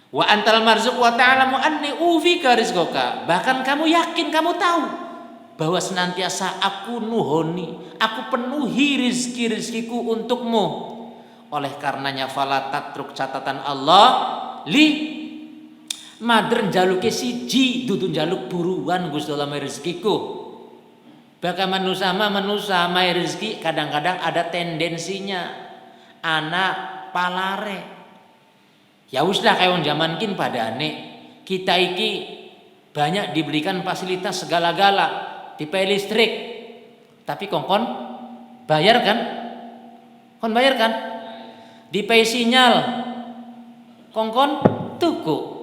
Wa antal marzuq wa ta'lamu anni ufika rizqaka, bahkan kamu yakin, kamu tahu bahwa senantiasa aku nuhoni, aku penuhi rizki-rizkiku untukmu. Oleh karenanya fala tatruk, catatan Allah, li mader jaluke siji dudu jaluk buruan Gusti Allah mai rezekiku. Bahkan manusia mai rezeki kadang-kadang ada tendensinya anak palare. Ya wis lah kayak wong zaman kin padane kita iki banyak diberikan fasilitas segala-gala, tipe listrik. Tapi kongkon bayar kan? Kon bayar kan? Dipai sinyal kongkon tuku.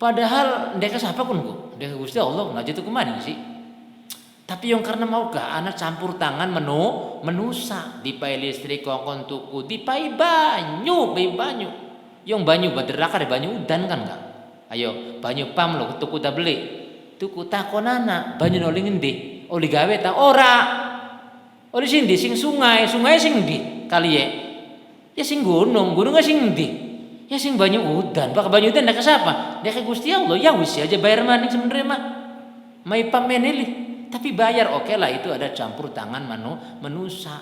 Padahal ndek siapa pun kok, ndek Gusti Allah ngaji tuku maning sih. Tapi yang karena mau gak anak campur tangan menusa dipai listrik kongkon tuku, dipai banyu. Yang banyu baderaka banyu udan kan gak? Ayo banyu pam lo tuku ta beli. Tuku takonana banyu noling endi? Oli gawe ta ora. Oli sing ndi sing sungai sing ndi kali ya sing gunung sing ndi? Ya sing banyu udan, pak banyu udan ndak siapa? Ndak Gusti Allah, ya wis aja bayar maning sebenarnya mah. Mai pamenili, tapi bayar oke lah, itu ada campur tangan manusia.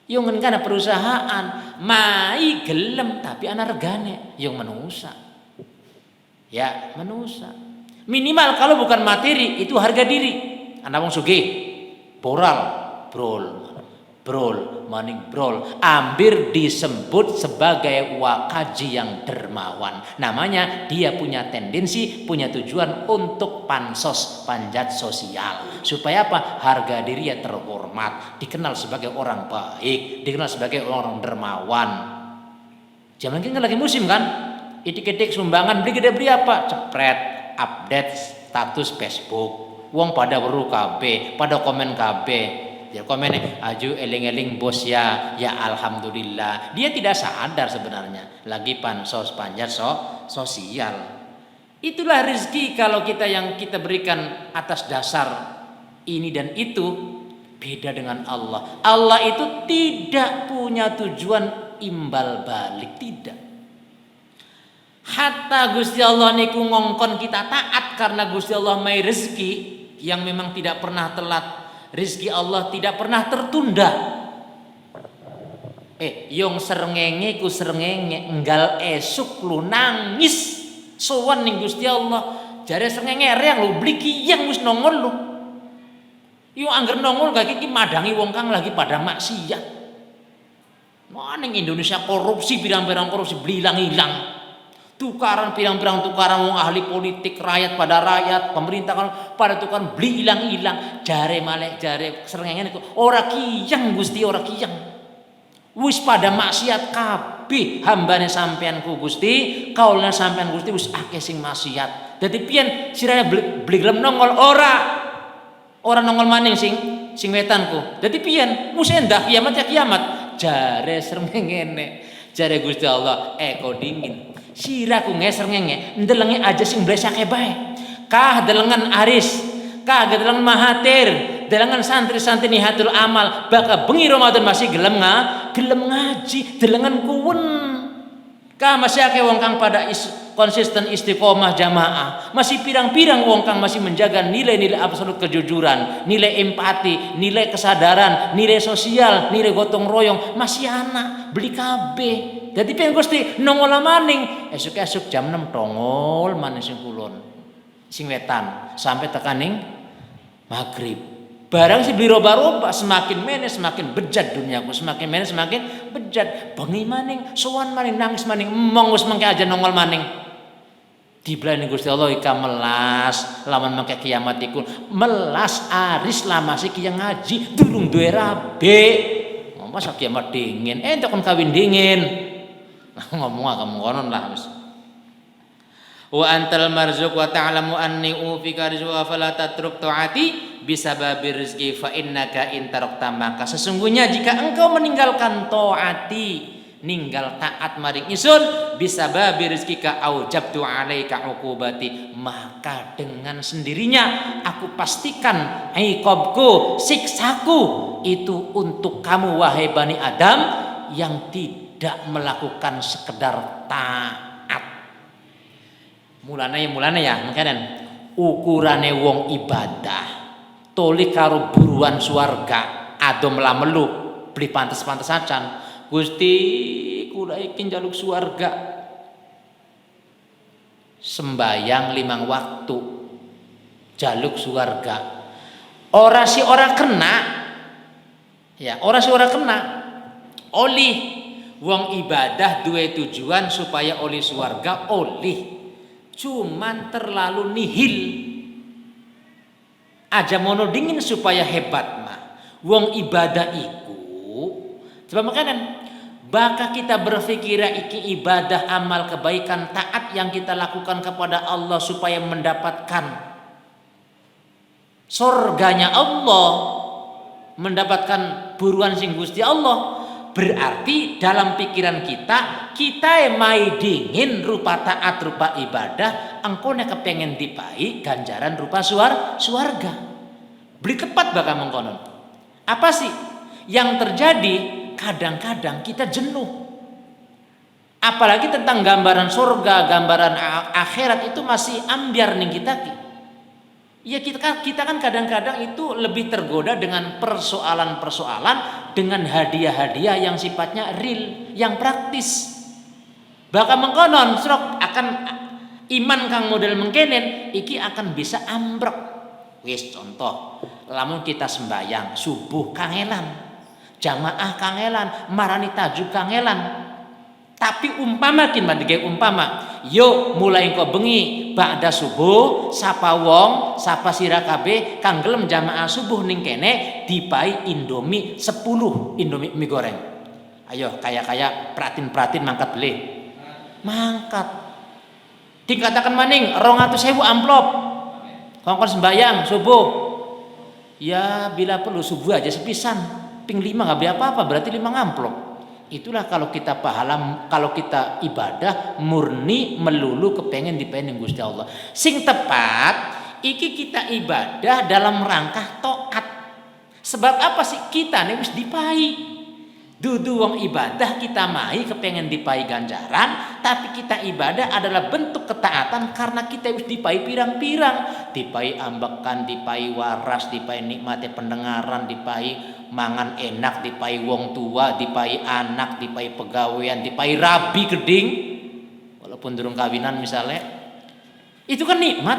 Yang ngene perusahaan mai gelem tapi ana regane yang manusia. Ya, manusia. Minimal kalau bukan materi itu harga diri. Ana wong sugih, brol maning brol hampir disebut sebagai wakaji yang dermawan. Namanya dia punya tendensi, punya tujuan untuk pansos, panjat sosial, supaya apa? Harga dirinya terhormat, dikenal sebagai orang baik, dikenal sebagai orang dermawan. Zaman ini lagi musim kan, itik-itik sumbangan beli gede apa? Cepret update status Facebook, wong pada weru kabeh, pada komen kabeh. Ya komen aju eling-eling bos ya alhamdulillah. Dia tidak sadar sebenarnya lagi pansos panjat sosial. Itulah rezeki kalau yang kita berikan atas dasar ini dan itu. Beda dengan Allah. Allah itu tidak punya tujuan imbal balik, tidak. Hatta Gusti Allah niku ngongkon kita taat karena Gusti Allah mai rezeki yang memang tidak pernah telat. Rizki Allah tidak pernah tertunda. Yang serengenge ku serengenge enggal esuk lu nangis sowan ning Gusti Allah. Jare serengenge reang lu beli kiyang wis nongol lu. Yo angger nongol gak iki madangi wong kang lagi pada maksiat. Ning Indonesia korupsi, pirang-pirang korupsi hilang. Tukaran pirang-pirang tukaran wong ahli politik, rakyat pada rakyat, pemerintah kan pada tukaran beli hilang. Jare malek jare srengenge niku ora kiyang Gusti, ora kiyang. Wis pada maksiat kabeh hambane sampeanku Gusti, kaulane sampean Gusti wis akeh sing maksiat. Dadi piyen sirane beli gelem nongol ora nongol maning sing wetanku. Dadi piyen wis endah kiamat ya kiamat. Jare srengenge jare Gusti Allah kok dingin. Siraku ngeser ngenge ndelenge aja sing blesake bae. Kah delengan aris, kah delengan mahathir, delengan santri-santri nihatul amal, baka bengi Ramadan masih gelem ngaji, delengan kuwen. Kah masih akeh wong kang pada konsisten istiqomah jamaah, masih pirang-pirang wong kang masih menjaga nilai-nilai absolut kejujuran, nilai empati, nilai kesadaran, nilai sosial, nilai gotong royong, masih anak beli kabeh. Jadi pengen Gusti nongol maning esuk jam 6 tongol maning sing kulon sing wetan sampai tekaning maghrib. Barang si beli roba-roba semakin meneh semakin bejat duniaku, semakin meneh semakin bejat. Bengi maning, sowan maning, nangis maning, emong wis mengke aja nongol maning. Diblani Gusti Allah ika melas lawan mengke kiamat iku melas aris lamasi ki yang ngaji durung duwe rabe. Masa kiamat dingin, entuk kon kawin dingin. Ngomong kamu konon lah wis. Wa antal marzuq wa ta'lamu anni ufika rizqa fala tatruk taati bisababi rizqi fa innaka in tarakta maka sesungguhnya jika engkau meninggalkan taati ninggal taat maring ingsun bisababi rizqika aujabtu alaika uqubati maka dengan sendirinya aku pastikan iqabku siksaku itu untuk kamu wahai Bani Adam yang tidak melakukan sekedar taat. Mulane ya mungkin ukurane wong ibadah toli karo buruan swarga ado melamelu beli pantes-pantes acan Gusti kula iki njaluk swarga sembayang 5 waktu jaluk swarga ora kena ya ora kena olih wong ibadah duwe tujuan supaya oleh swarga oleh cuman terlalu nihil aja mono dingin supaya hebat mah wong ibadah iku coba makanan bakal kita berpikir iki ibadah amal kebaikan taat yang kita lakukan kepada Allah supaya mendapatkan surganya Allah mendapatkan buruan sing Gusti Allah berarti dalam pikiran kita mai dingin rupa taat rupa ibadah engkau nek kepengen dipai ganjaran rupa swarga beli tepat bakal mengkonon apa sih yang terjadi kadang-kadang kita jenuh apalagi tentang gambaran surga gambaran akhirat itu masih ambiar nih kita ya kita kan kadang-kadang itu lebih tergoda dengan persoalan-persoalan dengan hadiah-hadiah yang sifatnya real, yang praktis. Bakal mengkonon srok akan iman kang model mengkenen iki akan bisa ambruk. Wis contoh, lamun kita sembayang subuh kangelan, jamaah kangelan, marani tajuk kangelan. Tapi umpama yo mulai engko bengi ba'da subuh sapa wong sapa sira kabeh kang gelem jamaah subuh ning kene dipai Indomie 10 Indomie mie goreng. Ayo kaya pratin mangkat beli. Mangkat. Dikatakan maning 200.000 amplop. Kongkon sembayang subuh. Ya bila perlu subuh aja sepisan. Ping 5 enggak beli apa-apa berarti 5 amplop. Itulah kalau kita paham, kalau kita ibadah murni melulu kepengen dipengen Gusti Allah. Sing tepat, iki kita ibadah dalam rangka taat. Sebab apa sih kita nih wis dipai. Dudu wong ibadah kita mai kepengen dipai ganjaran, tapi kita ibadah adalah bentuk ketaatan karena kita wis dipai pirang-pirang, dipai ambekan, dipai waras, dipai nikmati pendengaran, dipai mangan enak, dipai wong tua, dipai anak, dipai pegawaian, dipai rabi geding, walaupun durung kawinan misalnya, itu kan nikmat.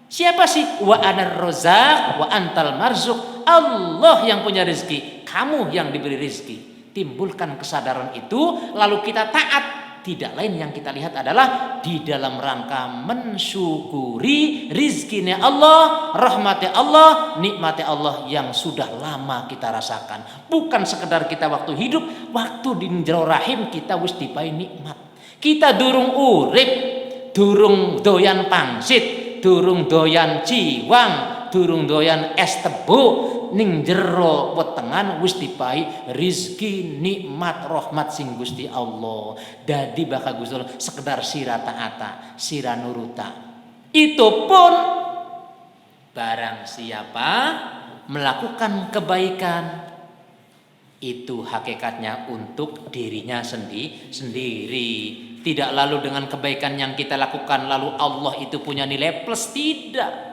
Siapa sih? Wa anar rozak, wa antal marzuk. Allah yang punya rezeki, kamu yang diberi rezeki. Timbulkan kesadaran itu, lalu kita taat. Tidak lain yang kita lihat adalah di dalam rangka mensyukuri rizkinya Allah, rahmatnya Allah, nikmatnya Allah yang sudah lama kita rasakan. Bukan sekedar kita waktu hidup, waktu di jero rahim kita wis dipai nikmat. Kita durung urip, durung doyan pangsit, durung doyan ciwang, durung doyan es tebu. Ning jero wetengan wis dipai rizki nikmat rahmat sing Gusti Allah. Dadi bakal Gusti Allah sekedar sira taata, sira nuruta. Itu pun barang siapa melakukan kebaikan itu hakikatnya untuk dirinya sendiri. Tidak lalu dengan kebaikan yang kita lakukan lalu Allah itu punya nilai plus, tidak.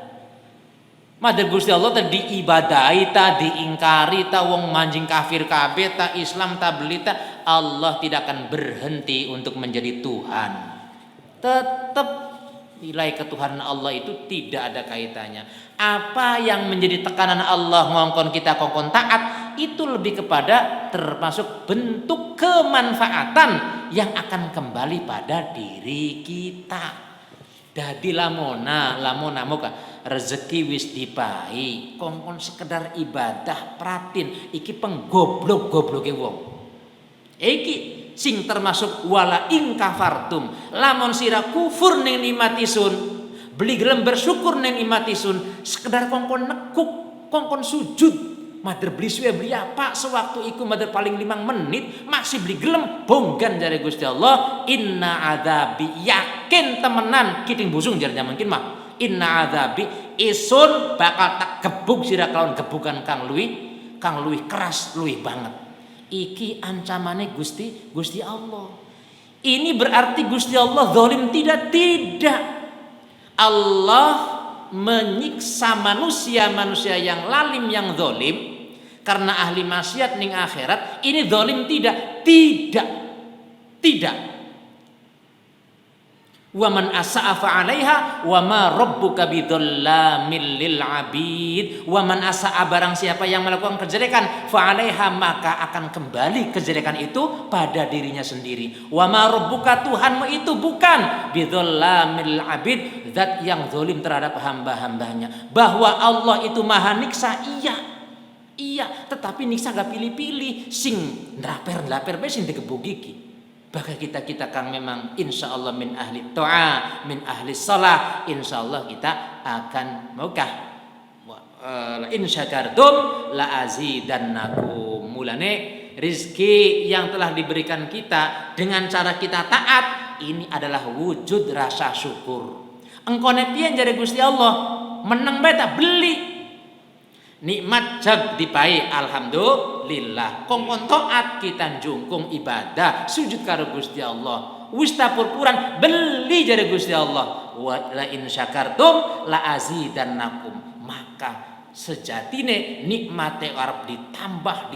Madhep Gusti Allah tadi diibadahi, ta diingkari, ta wong manjing kafir kabeh, ta Islam ta beli ta, Allah tidak akan berhenti untuk menjadi Tuhan. Tetap Nilai ketuhanan Allah itu tidak ada kaitannya. Apa yang menjadi tekanan Allah ngongkon kita kongkon taat itu lebih kepada termasuk bentuk kemanfaatan yang akan kembali pada diri kita. Dadi lamona muka rezeki wis dipahi kongkon sekedar ibadah pratin iki penggoblok-gobloke wong. Iki sing termasuk wala ing kafartum lamun sira kufur ning nikmat isun beli gelem bersyukur ning nikmat isun sekedar kongkon nekuk kongkon sujud mader beli suwe beli apa sewaktu iku mader paling 5 menit masih beli gelem bonggan jare Gusti Allah inna adzabi yakin temenan kiting busung jare mungkin mah inna adzabi isun bakal tak gebuk sira kelawan gebukan kang luwih keras luwih banget. Iki ancamane Gusti Allah. Ini berarti Gusti Allah zalim tidak. Allah menyiksa manusia yang lalim yang zalim karena ahli maksiat ning akhirat. Ini zalim tidak. Wa man asa'a fa 'alaiha wa ma rabbuka bidzalamil lil 'abid. Wa man asa'a barang siapa yang melakukan kejelekan fa 'alaiha maka akan kembali kejelekan itu pada dirinya sendiri. Wa ma rabbuka Tuhanmu itu bukan bidzalamil 'abid, zat yang zalim terhadap hamba-hambanya. Bahwa Allah itu maha niksa iya, tetapi niksa gak pilih-pilih sing ndraper bae sing digebuk iki. Bahkan kita kang memang insya Allah min ahli ta'a, min ahli salah, insya Allah kita akan maukah in syakartum la azidannakum. Mulane rizki yang telah diberikan kita dengan cara kita taat ini adalah wujud rasa syukur. Engkone piye jare Gusti Allah meneng bae tak beli nikmat jag dipai alhamdulillah kongkon taat kita jungkung ibadah sujud karo Gusti Allah wis purpuran beli jare Gusti Allah wa la in syakartum la azidannakum maka sejatine nikmate arep ditambah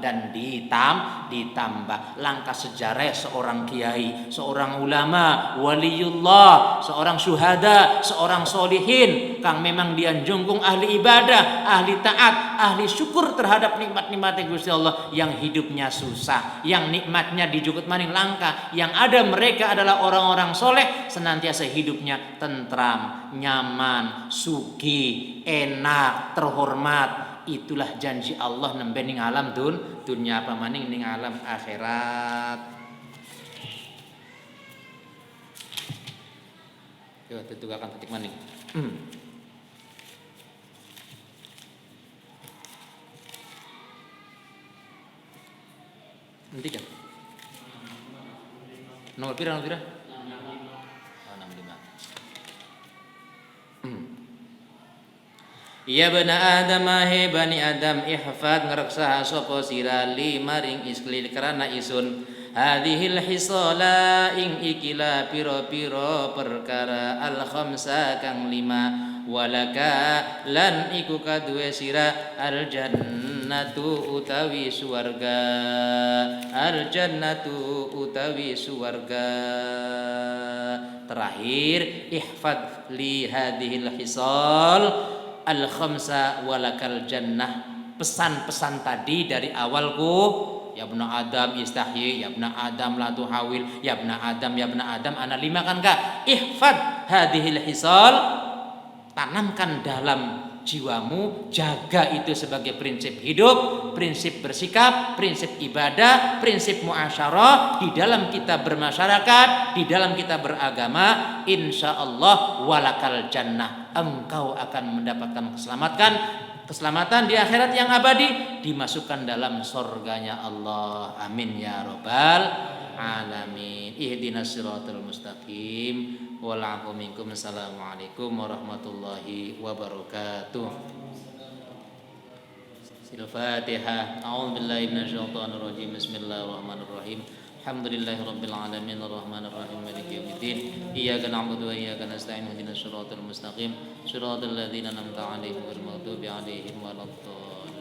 dan ditambah. Langkah sejarah seorang kiai, seorang ulama, waliullah, seorang syuhada, seorang solihin kang memang dianjungkung ahli ibadah, ahli taat, ahli syukur terhadap nikmat-nikmatnya Gusti Allah yang hidupnya susah, yang nikmatnya dijukut maning langka, yang ada mereka adalah orang-orang soleh senantiasa hidupnya tentram, nyaman, sugih, enak, terhormat. Itulah janji Allah nembe ning alam dunya apa maning ning alam akhirat. Yo tetugakan titik maning. Nanti kan? Nomor pira? 65. Ya bani Adam he bani Adam ihfad ngreksaha sapa sira li maring isklil karana isun hadhil hisala ing ikila pira-pira perkara al khamsa kang 5 walaka lan iku kaduwe sira al jannatu utawi suwarga terakhir ihfad li hadhil hisal al khamsa walakal jannah. Pesan-pesan tadi dari awalku ya ibna Adam istahyi, ya ibna Adam la tuhawil, ya ibna Adam ana 5 kan Kak. Ihfad hadhil hisal, tanamkan dalam jiwamu, jaga itu sebagai prinsip hidup, prinsip bersikap, prinsip ibadah, prinsip muasyarah di dalam kita bermasyarakat, di dalam kita beragama. Insyaallah walakal jannah, engkau akan mendapatkan keselamatan di akhirat yang abadi, dimasukkan dalam surganya Allah. Amin ya rabbal alamin. Ihdinas siratal mustaqim. Wa'alaikum minkum. Assalamualaikum warahmatullahi wabarakatuh. Al-Fatihah. A'udzu billahi minasyaitonir rajim. Bismillahirrahmanirrahim. Alhamdulillahi rabbil alamin arrahmanir rahim maliki yaumiddin. Iyyaka na'budu wa iyyaka nasta'in ihdinas siratal mustaqim siratal ladzina an'amta 'alaihim ghairil maghdubi 'alaihim waladdallin.